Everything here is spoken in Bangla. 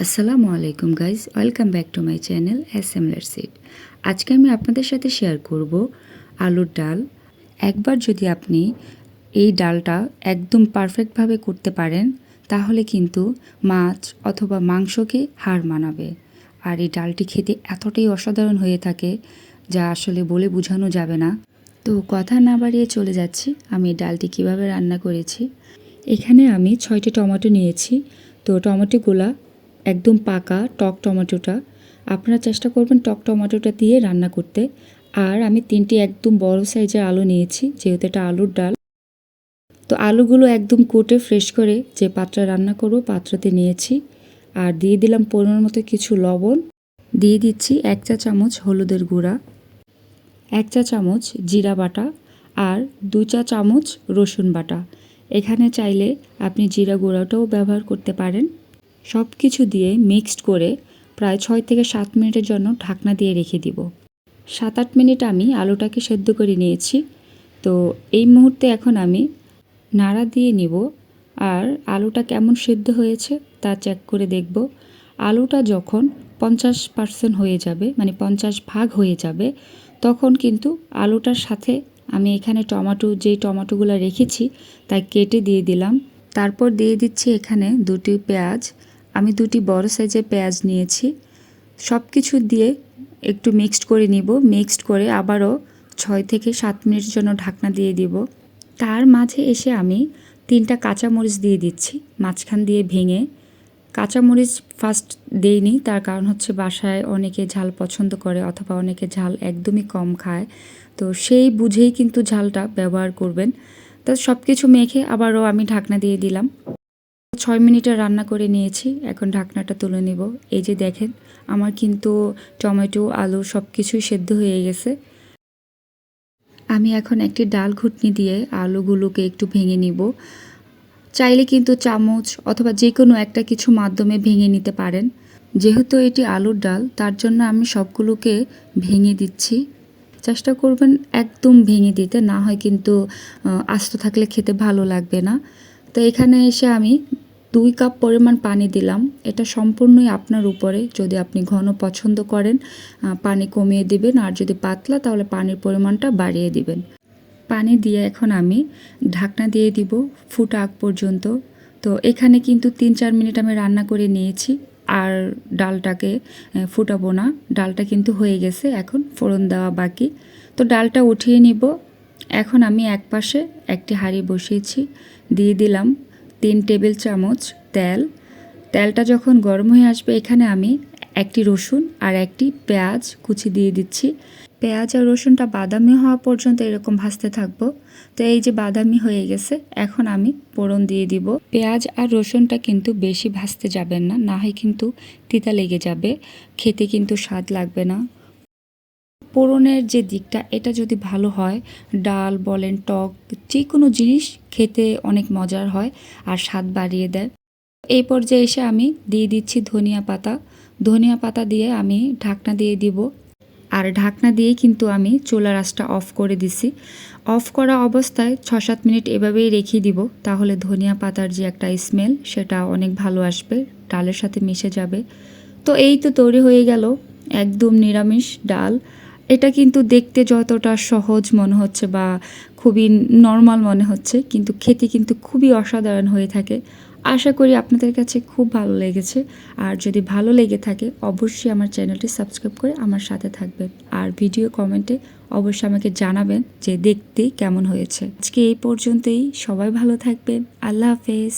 আসসালামু আলাইকুম guys, welcome back to my channel assembler seed. আজকে আমি আপনাদের সাথে শেয়ার করব আলুর ডাল। একবার যদি আপনি এই ডালটা একদম পারফেক্টভাবে করতে পারেন তাহলে কিন্তু মাছ অথবা মাংসকে হার মানাবে। আর এই ডালটি খেতে এতটাই অসাধারণ হয়ে থাকে যা আসলে বলে বোঝানো যাবে না। তো কথা না বাড়িয়ে চলে যাচ্ছি আমি এই ডালটি কীভাবে রান্না করেছি। এখানে আমি 6টি টমেটো নিয়েছি। তো টমেটোগুলা একদম পাকা টক টমেটোটা, আপনারা চেষ্টা করবেন টক টমেটোটা দিয়ে রান্না করতে। আর আমি 3টি একদম বড় সাইজের আলু নিয়েছি, যেহেতু এটা আলুর ডাল। তো আলুগুলো একদম কুটে ফ্রেশ করে যে পাত্রে রান্না করব পাত্রতে নিয়েছি। আর দিয়ে দিলাম পরিমাণ মতো কিছু লবণ, দিয়ে দিচ্ছি 1 চা চামচ হলুদের গুঁড়া, 1 চা চামচ জিরা বাটা আর 2 চা চামচ রসুন বাটা। এখানে চাইলে আপনি জিরা গুঁড়াটাও ব্যবহার করতে পারেন। সব কিছু দিয়ে মিক্সড করে প্রায় 6 থেকে 7 মিনিটের জন্য ঢাকনা দিয়ে রেখে দিব। 7-8 মিনিট আমি আলুটাকে সেদ্ধ করে নিয়েছি। তো এই মুহূর্তে এখন আমি নাড়া দিয়ে নিব আর আলুটা কেমন সেদ্ধ হয়েছে তা চেক করে দেখব। আলুটা যখন 50% হয়ে যাবে, মানে 50 ভাগ হয়ে যাবে, তখন কিন্তু আলুটার সাথে আমি এখানে যেই টমেটোগুলো রেখেছি তাই কেটে দিয়ে দিলাম। তারপর দিয়ে দিচ্ছি এখানে 2টি পেঁয়াজ। আমি 2টি বড় সাইজের পেঁয়াজ নিয়েছি। সব কিছু দিয়ে একটু মিক্সড করে নিব। মিক্সড করে আবারও 6 থেকে 7 মিনিটের জন্য ঢাকনা দিয়ে দিব। তার মাঝে এসে আমি 3টা কাঁচামরিচ দিয়ে দিচ্ছি মাঝখান দিয়ে ভেঙে। কাঁচামরিচ ফার্স্ট দেইনি, তার কারণ হচ্ছে বাসায় অনেকে ঝাল পছন্দ করে অথবা অনেকে ঝাল একদমই কম খায়। তো সেই বুঝেই কিন্তু ঝালটা ব্যবহার করবেন। তো সব কিছু মেখে আবারও আমি ঢাকনা দিয়ে দিলাম। 6 মিনিটে রান্না করে নিয়েছি। এখন ঢাকনাটা তুলে নিব। এই যে দেখেন, আমার কিন্তু টমেটো আলু সব কিছুই সেদ্ধ হয়ে গেছে। আমি এখন একটি ডাল ঘুটনি দিয়ে আলুগুলোকে একটু ভেঙে নিব। চাইলে কিন্তু চামচ অথবা যে কোনো একটা কিছু মাধ্যমে ভেঙে নিতে পারেন। যেহেতু এটি আলুর ডাল, তার জন্য আমি সবগুলোকে ভেঙে দিচ্ছি। চেষ্টা করবেন একদম ভেঙে দিতে, না হয় কিন্তু আস্ত থাকলে খেতে ভালো লাগবে না। তো এখানে এসে আমি 2 কাপ পরিমাণ পানি দিলাম। এটা সম্পূর্ণই আপনার উপরে। যদি আপনি ঘন পছন্দ করেন পানি কমিয়ে দিবেন, আর যদি পাতলা তাহলে পানির পরিমাণটা বাড়িয়ে দিবেন। পানি দিয়ে এখন আমি ঢাকনা দিয়ে দিব ফুটা আগ পর্যন্ত। তো এখানে কিন্তু 3-4 মিনিট আমি রান্না করে নিয়েছি আর ডালটাকে ফুটাবো না। ডালটা কিন্তু হয়ে গেছে, এখন ফোড়ন দেওয়া বাকি। তো ডালটা উঠিয়ে নিব। এখন আমি এক পাশে একটি হাঁড়ি বসিয়েছি, দিয়ে দিলাম 3 টেবিল চামচ তেল। তেলটা যখন গরম হয়ে আসবে এখানে আমি একটি রসুন আর একটি পেঁয়াজ কুচি দিয়ে দিচ্ছি। পেঁয়াজ আর রসুনটা বাদামি হওয়া পর্যন্ত এরকম ভাজতে থাকবো। তো এই যে বাদামি হয়ে গেছে, এখন আমি ফোড়ন দিয়ে দিব। পেঁয়াজ আর রসুনটা কিন্তু বেশি ভাজতে যাবেন না, না হয় কিন্তু তিতা লেগে যাবে, খেতে কিন্তু স্বাদ লাগবে না। ফোড়নের যে দিকটা এটা যদি ভালো হয়, ডাল বলেন টক যে কোনো জিনিস খেতে অনেক মজার হয় আর স্বাদ বাড়িয়ে দেয়। এই পর্যায়ে এসে আমি দিয়ে দিচ্ছি ধনিয়া পাতা। ধনিয়া পাতা দিয়ে আমি ঢাকনা দিয়ে দিব। আর ঢাকনা দিয়ে কিন্তু আমি চুলার আঁচটা অফ করে দিছি। অফ করা অবস্থায় 6-7 মিনিট এভাবেই রেখে দিব, তাহলে ধনিয়া পাতার যে একটা স্মেল সেটা অনেক ভালো আসবে, ডালের সাথে মিশে যাবে। তো এই তো তৈরি হয়ে গেল একদম নিরামিষ ডাল। এটা কিন্তু দেখতে যতটা সহজ মনে হচ্ছে বা খুবই নর্মাল মনে হচ্ছে, কিন্তু খেতে কিন্তু খুবই অসাধারণ হয়ে থাকে। আশা করি আপনাদের কাছে খুব ভালো লেগেছে। আর যদি ভালো লেগে থাকে অবশ্যই আমার চ্যানেলটি সাবস্ক্রাইব করে আমার সাথে থাকবেন। আর ভিডিও কমেন্টে অবশ্যই আমাকে জানাবেন যে দেখতে কেমন হয়েছে। আজকে এই পর্যন্তই। সবাই ভালো থাকবেন। আল্লাহ হাফেজ।